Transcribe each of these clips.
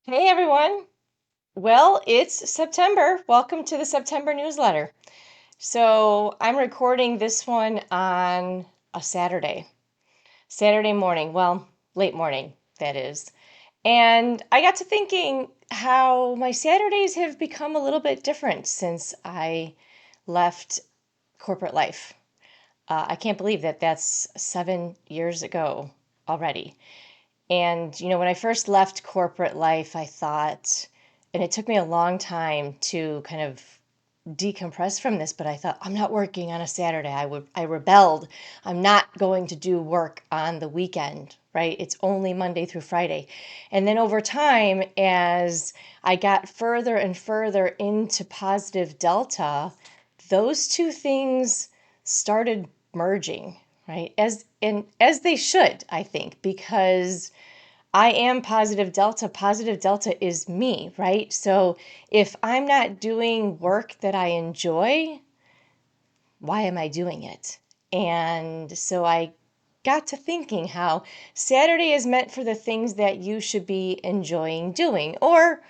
Hey everyone. Well, it's September. Welcome to the September newsletter. So, I'm recording this one on a Saturday morning. Well, late morning, that is. And I got to thinking how my Saturdays have become a little bit different since I left corporate life. I can't believe that that's 7 years ago already. And, when I first left corporate life, I thought, and it took me a long time to kind of decompress from this, but I thought, I'm not working on a Saturday. I rebelled. I'm not going to do work on the weekend, right? It's only Monday through Friday. And then over time, as I got further and further into positive delta, those two things started merging, right? As they should, I think, because I am positive delta. Positive delta is me, right? So if I'm not doing work that I enjoy, why am I doing it? And so I got to thinking how Saturday is meant for the things that you should be enjoying doing, or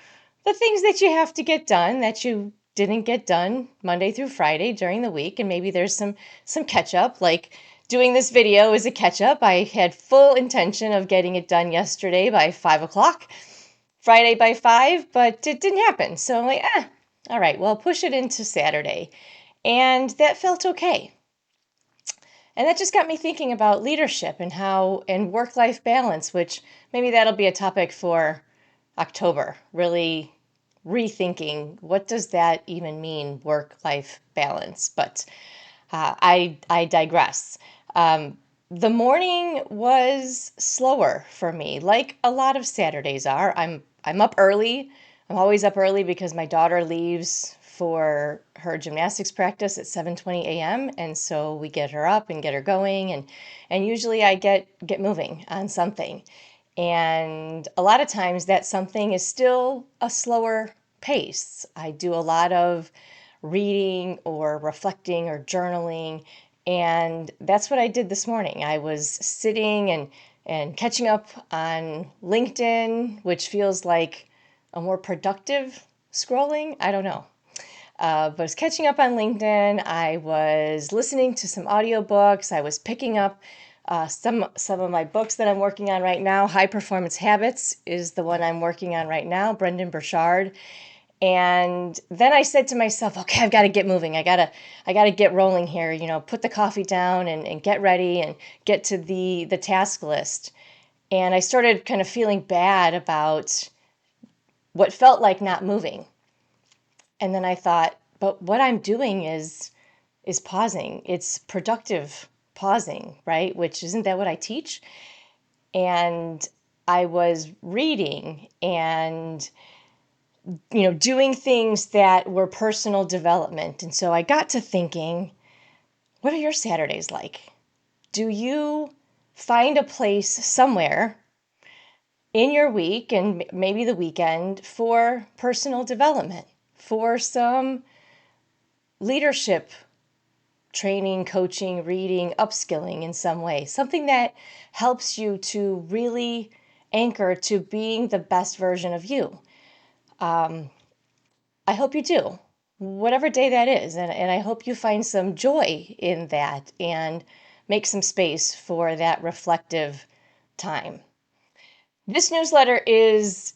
the things that you have to get done that you didn't get done Monday through Friday during the week, and maybe there's some catch up. Like doing this video is a catch up. I had full intention of getting it done yesterday by 5 o'clock, Friday by 5, but it didn't happen. So I'm like, all right, well, push it into Saturday. And that felt okay. And that just got me thinking about leadership and work life balance, which maybe that'll be a topic for October, really rethinking what does that even mean, work life balance. But I digress. The morning was slower for me, like a lot of Saturdays are. I'm up early. I'm always up early because my daughter leaves for her gymnastics practice at 7:20 a.m. and so we get her up and get her going, and usually I get moving on something. And a lot of times that something is still a slower pace. I do a lot of reading or reflecting or journaling. And that's what I did this morning. I was sitting and catching up on LinkedIn, which feels like a more productive scrolling. I don't know. But I was catching up on LinkedIn. I was listening to some audiobooks. I was picking up some of my books that I'm working on right now. High Performance Habits is the one I'm working on right now, Brendan Burchard. And then I said to myself, okay, I've got to get moving. I gotta get rolling here, put the coffee down and get ready and get to the task list. And I started kind of feeling bad about what felt like not moving. And then I thought, but what I'm doing is pausing. It's productive pausing, right? Which isn't that what I teach? And I was reading and doing things that were personal development. And so I got to thinking, what are your Saturdays like? Do you find a place somewhere in your week and maybe the weekend for personal development, for some leadership training, coaching, reading, upskilling in some way, something that helps you to really anchor to being the best version of you? I hope you do, whatever day that is. And I hope you find some joy in that and make some space for that reflective time. This newsletter is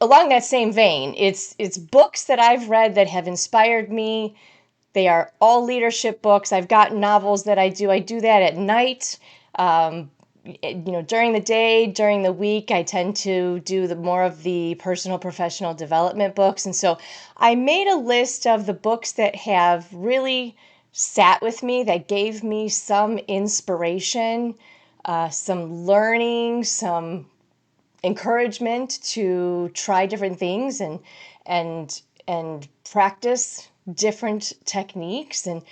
along that same vein. It's books that I've read that have inspired me. They are all leadership books. I've got novels that I do. I do that at night. Um, during the day, during the week, I tend to do the more of the personal professional development books. And so I made a list of the books that have really sat with me, that gave me some inspiration, some learning, some encouragement to try different things and practice different techniques. And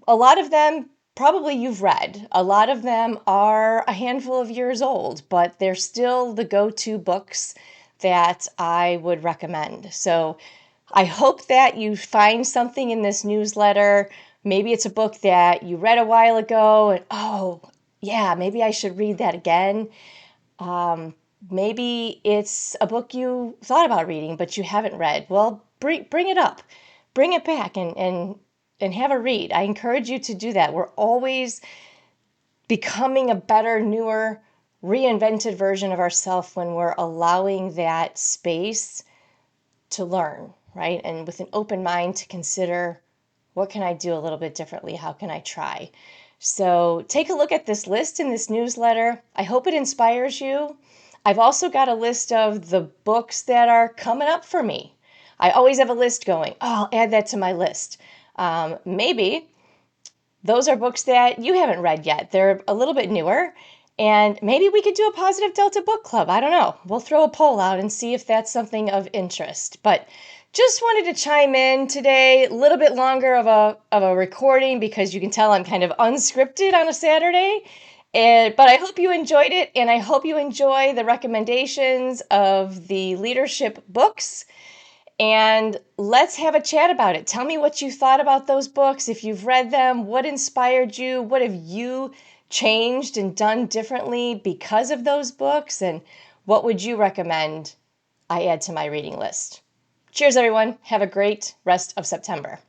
a lot of them probably you've read. A lot of them are a handful of years old, but they're still the go-to books that I would recommend. So I hope that you find something in this newsletter. Maybe it's a book that you read a while ago and, oh, yeah, maybe I should read that again. Maybe it's a book you thought about reading, but you haven't read. Well, bring it up, bring it back and have a read. I encourage you to do that. We're always becoming a better, newer, reinvented version of ourselves when we're allowing that space to learn, right? And with an open mind to consider, what can I do a little bit differently? How can I try? So take a look at this list in this newsletter. I hope it inspires you. I've also got a list of the books that are coming up for me. I always have a list going. Oh, I'll add that to my list. Maybe those are books that you haven't read yet. They're a little bit newer. And maybe we could do a Positive Delta book club. I don't know. We'll throw a poll out and see if that's something of interest. But just wanted to chime in today, a little bit longer of a recording because you can tell I'm kind of unscripted on a Saturday. But I hope you enjoyed it, and I hope you enjoy the recommendations of the leadership books. And let's have a chat about it. Tell me what you thought about those books. If you've read them, what inspired you? What have you changed and done differently because of those books? And what would you recommend I add to my reading list? Cheers, everyone. Have a great rest of September.